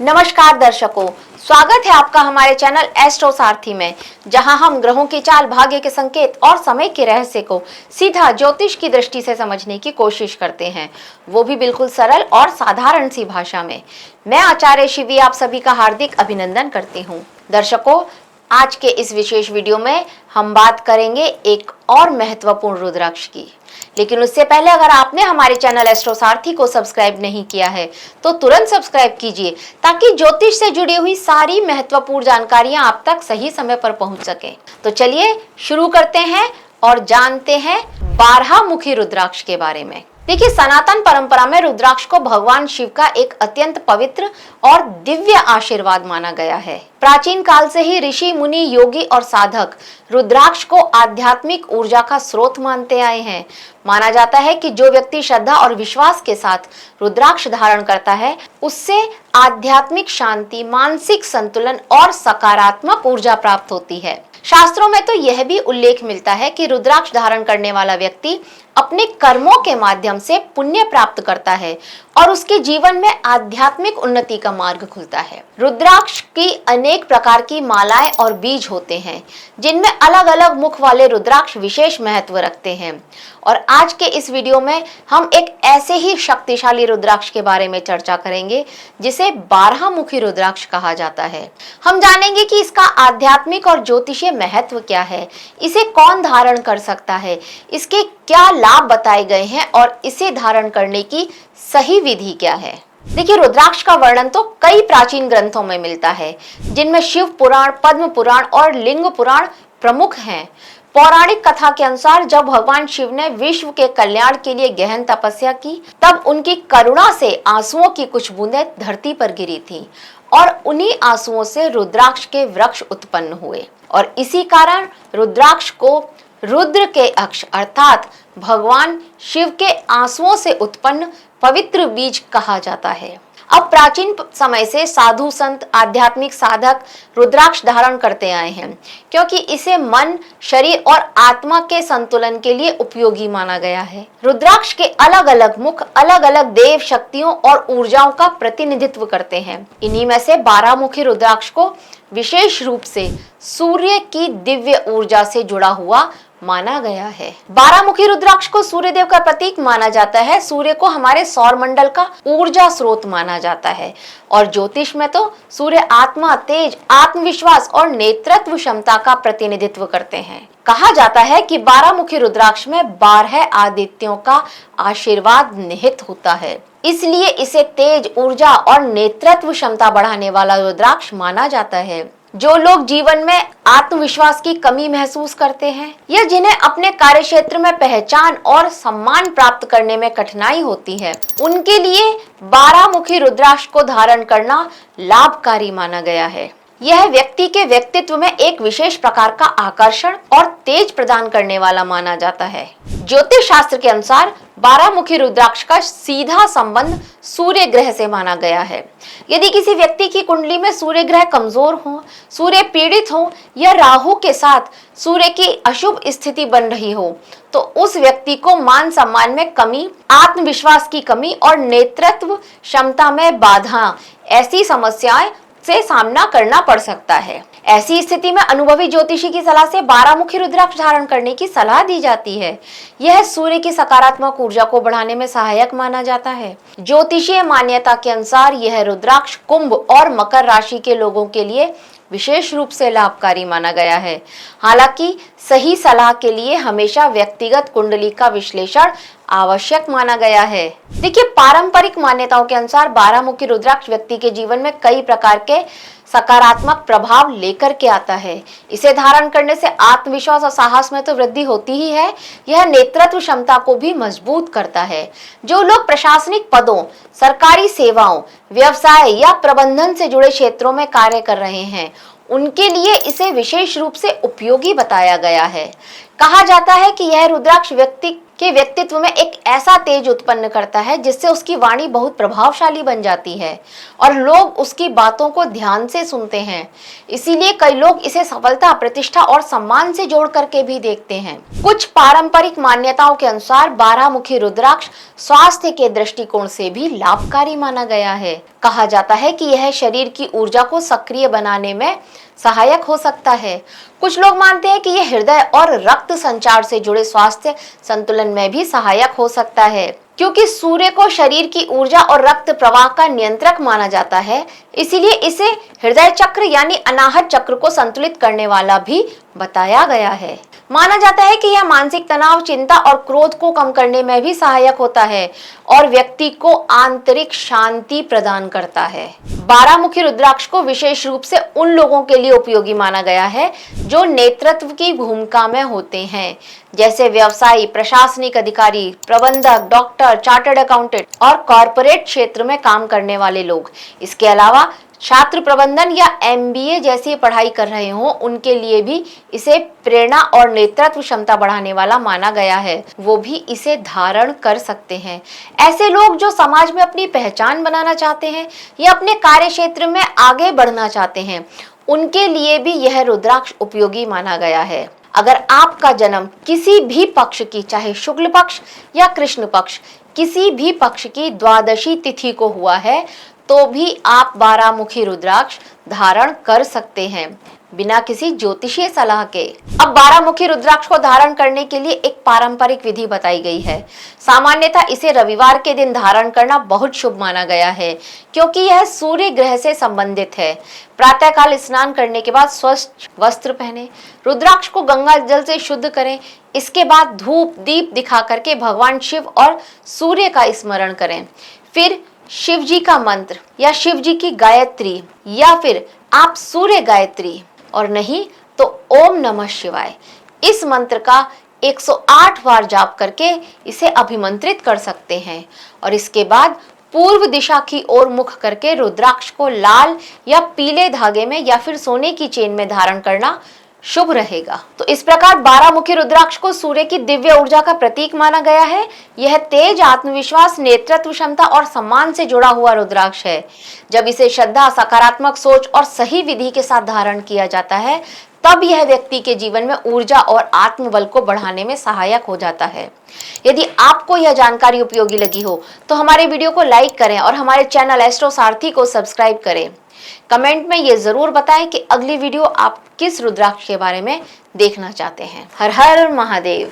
नमस्कार दर्शकों, स्वागत है आपका हमारे चैनल एस्ट्रो सारथी में, जहां हम ग्रहों की चाल, भाग्य के संकेत और समय के रहस्य को सीधा ज्योतिष की दृष्टि से समझने की कोशिश करते हैं, वो भी बिल्कुल सरल और साधारण सी भाषा में। मैं आचार्य शिवी आप सभी का हार्दिक अभिनंदन करती हूँ। दर्शकों, आज के इस विशेष वीडियो में हम बात करेंगे एक और महत्वपूर्ण रुद्राक्ष की। लेकिन उससे पहले अगर आपने हमारे चैनल एस्ट्रो सारथी को सब्सक्राइब नहीं किया है तो तुरंत सब्सक्राइब कीजिए, ताकि ज्योतिष से जुड़ी हुई सारी महत्वपूर्ण जानकारियां आप तक सही समय पर पहुंच सके। तो चलिए शुरू करते हैं और जानते हैं 12 मुखी रुद्राक्ष के बारे में। देखिए, सनातन परंपरा में रुद्राक्ष को भगवान शिव का एक अत्यंत पवित्र और दिव्य आशीर्वाद माना गया है। प्राचीन काल से ही ऋषि, मुनि, योगी और साधक रुद्राक्ष को आध्यात्मिक ऊर्जा का स्रोत मानते आए हैं। माना जाता है कि जो व्यक्ति श्रद्धा और विश्वास के साथ रुद्राक्ष धारण करता है, उससे आध्यात्मिक शांति, मानसिक संतुलन और सकारात्मक ऊर्जा प्राप्त होती है। शास्त्रों में तो यह भी उल्लेख मिलता है कि रुद्राक्ष धारण करने वाला व्यक्ति अपने कर्मों के माध्यम से पुण्य प्राप्त करता है और उसके जीवन में आध्यात्मिक उन्नति का मार्ग खुलता है। रुद्राक्ष की अनेक प्रकार की मालाएं और बीज होते हैं, जिनमें अलग अलग मुख वाले रुद्राक्ष विशेष महत्व रखते हैं। और आज के इस वीडियो में हम एक ऐसे ही शक्तिशाली रुद्राक्ष के बारे में चर्चा करेंगे जिसे 12 मुखी रुद्राक्ष कहा जाता है। हम जानेंगे कि इसका आध्यात्मिक और ज्योतिषीय महत्व क्या है, इसे कौन धारण कर सकता है, इसके क्या लाभ बताए गए हैं और इसे धारण करने की सही विधि क्या है। देखिए, रुद्राक्ष का वर्णन तो कई प्राचीन ग्रंथों में मिलता है, जिनमें शिव पुराण, पद्म पुराण और लिंग पुराण प्रमुख हैं। पौराणिक कथा के अनुसार जब भगवान शिव ने विश्व के कल्याण के लिए गहन तपस्या की, तब उनकी करुणा से आंसुओं की कुछ बूंदें धरती पर गिरी थीं और उन्हीं आंसुओं से रुद्राक्ष के वृक्ष उत्पन्न हुए। और इसी कारण रुद्राक्ष को रुद्र के अक्ष अर्थात भगवान शिव के आंसुओं से उत्पन्न पवित्र बीज कहा जाता है। अब प्राचीन समय से साधु संत, आध्यात्मिक साधक रुद्राक्ष धारण करते आए हैं, क्योंकि इसे मन, शरीर और आत्मा के संतुलन के लिए उपयोगी माना गया है। रुद्राक्ष के अलग अलग मुख अलग अलग देव शक्तियों और ऊर्जाओं का प्रतिनिधित्व करते हैं। इन्हीं में से 12 मुखी रुद्राक्ष को विशेष रूप से सूर्य की दिव्य ऊर्जा से जुड़ा हुआ माना गया है। 12 मुखी रुद्राक्ष को सूर्य देव का प्रतीक माना जाता है। सूर्य को हमारे सौर मंडल का ऊर्जा स्रोत माना जाता है और ज्योतिष में तो सूर्य आत्मा, तेज, आत्मविश्वास और नेतृत्व क्षमता का प्रतिनिधित्व करते हैं। कहा जाता है कि 12 मुखी रुद्राक्ष में 12 आदित्यों का आशीर्वाद निहित होता है, इसलिए इसे तेज, ऊर्जा और नेतृत्व क्षमता बढ़ाने वाला रुद्राक्ष माना जाता है। जो लोग जीवन में आत्मविश्वास की कमी महसूस करते हैं या जिन्हें अपने कार्य क्षेत्र में पहचान और सम्मान प्राप्त करने में कठिनाई होती है, उनके लिए 12 मुखी रुद्राक्ष को धारण करना लाभकारी माना गया है। यह व्यक्ति के व्यक्तित्व में एक विशेष प्रकार का आकर्षण और तेज प्रदान करने वाला माना जाता है। ज्योतिष शास्त्र के अनुसार 12 मुखी रुद्राक्ष का सीधा संबंध सूर्य ग्रह से माना गया है। यदि किसी व्यक्ति की कुंडली में सूर्य ग्रह कमजोर हो, सूर्य पीड़ित हो या राहु के साथ सूर्य की अशुभ स्थिति बन रही हो, तो उस व्यक्ति को मान सम्मान में कमी, आत्मविश्वास की कमी और नेतृत्व क्षमता में बाधा, ऐसी समस्याएं से सामना करना पड़ सकता है। ऐसी स्थिति में अनुभवी ज्योतिषी की सलाह से 12 मुखी रुद्राक्ष धारण करने की सलाह दी जाती है। यह सूर्य की सकारात्मक ऊर्जा को बढ़ाने में सहायक माना जाता है। ज्योतिषीय मान्यता के अनुसार यह रुद्राक्ष कुंभ और मकर राशि के लोगों के लिए विशेष रूप से लाभकारी माना गया है। हालांकि सही सलाह के लिए हमेशा व्यक्तिगत कुंडली का विश्लेषण आवश्यक माना गया है। देखिए, पारंपरिक मान्यताओं के अनुसार 12 मुखी रुद्राक्ष व्यक्ति के जीवन में कई प्रकार के सकारात्मक प्रभाव लेकर के आता है। इसे धारण करने से आत्मविश्वास और साहस में तो वृद्धि होती ही है, यह नेतृत्व क्षमता को भी मजबूत करता है। जो लोग प्रशासनिक पदों, सरकारी सेवाओं, व्यवसाय या प्रबंधन से जुड़े क्षेत्रों में कार्य कर रहे हैं, उनके लिए इसे विशेष रूप से उपयोगी बताया गया है। कहा जाता है कि यह रुद्राक्ष व्यक्ति के व्यक्तित्व में एक ऐसा तेज उत्पन्न करता है जिससे उसकी वाणी बहुत प्रभावशाली बन जाती है और लोग उसकी बातों को ध्यान से सुनते हैं। इसीलिए कई लोग इसे सफलता, प्रतिष्ठा और सम्मान से जोड़ करके भी देखते हैं। कुछ पारंपरिक मान्यताओं के अनुसार 12 मुखी रुद्राक्ष स्वास्थ्य के दृष्टिकोण से भी लाभकारी माना गया है। कहा जाता है कि यह शरीर की ऊर्जा को सक्रिय बनाने में सहायक हो सकता है। कुछ लोग मानते हैं कि यह हृदय और रक्त संचार से जुड़े स्वास्थ्य संतुलन में भी सहायक हो सकता है। क्योंकि सूर्य को शरीर की ऊर्जा और रक्त प्रवाह का नियंत्रक माना जाता है, इसीलिए इसे हृदय चक्र यानी अनाहत चक्र को संतुलित करने वाला भी बताया गया है। माना जाता है कि यह मानसिक तनाव, चिंता और क्रोध को कम करने में भी सहायक होता है और व्यक्ति को आंतरिक शांति प्रदान करता है। 12 मुखी रुद्राक्ष को विशेष रूप से उन लोगों के लिए उपयोगी माना गया है जो नेतृत्व की भूमिका में होते हैं, जैसे व्यवसायी, प्रशासनिक अधिकारी, प्रबंधक, डॉक्टर, चार्टर्ड अकाउंटेंट और कॉरपोरेट क्षेत्र में काम करने वाले लोग। इसके अलावा छात्र प्रबंधन या MBA जैसी पढ़ाई कर रहे हो, उनके लिए भी इसे प्रेरणा और नेतृत्व क्षमता बढ़ाने वाला माना गया है। वो भी इसे धारण कर सकते हैं। ऐसे लोग जो समाज में अपनी पहचान बनाना चाहते हैं या अपने कार्य क्षेत्र में आगे बढ़ना चाहते हैं, उनके लिए भी यह रुद्राक्ष उपयोगी माना गया है। अगर आपका जन्म किसी भी पक्ष की, चाहे शुक्ल पक्ष या कृष्ण पक्ष, किसी भी पक्ष की द्वादशी तिथि को हुआ है, तो भी आप 12 मुखी रुद्राक्ष धारण कर सकते हैं बिना किसी ज्योतिषीय सलाह के। अब 12 मुखी रुद्राक्ष को धारण करने के लिए एक पारंपरिक विधि बताई गई है। सामान्यतः इसे रविवार के दिन धारण करना बहुत शुभ माना गया है, क्योंकि यह सूर्य ग्रह से संबंधित है। प्रातःकाल स्नान करने के बाद स्वच्छ वस्त्र पहने, रुद्राक्ष को गंगा जल से शुद्ध करें। इसके बाद धूप दीप दिखा करके भगवान शिव और सूर्य का स्मरण करें। फिर शिव जी का मंत्र या शिव जी की गायत्री या फिर आप सूर्य गायत्री और नहीं तो ओम नमः शिवाय, इस मंत्र का 108 बार जाप करके इसे अभिमंत्रित कर सकते हैं। और इसके बाद पूर्व दिशा की ओर मुख करके रुद्राक्ष को लाल या पीले धागे में या फिर सोने की चेन में धारण करना शुभ रहेगा। तो इस प्रकार 12 मुखी रुद्राक्ष को सूर्य की दिव्य ऊर्जा का प्रतीक माना गया है। यह तेज, आत्मविश्वास, नेतृत्व क्षमता और सम्मान से जुड़ा हुआ रुद्राक्ष है। जब इसे श्रद्धा, सकारात्मक सोच और सही विधि के साथ धारण किया जाता है, तब यह व्यक्ति के जीवन में ऊर्जा और आत्मबल को बढ़ाने में सहायक हो जाता है। यदि आपको यह जानकारी उपयोगी लगी हो तो हमारे वीडियो को लाइक करें और हमारे चैनल एस्ट्रो सारथी को सब्सक्राइब करें। कमेंट में ये जरूर बताएं कि अगली वीडियो आप किस रुद्राक्ष के बारे में देखना चाहते हैं। हर हर महादेव।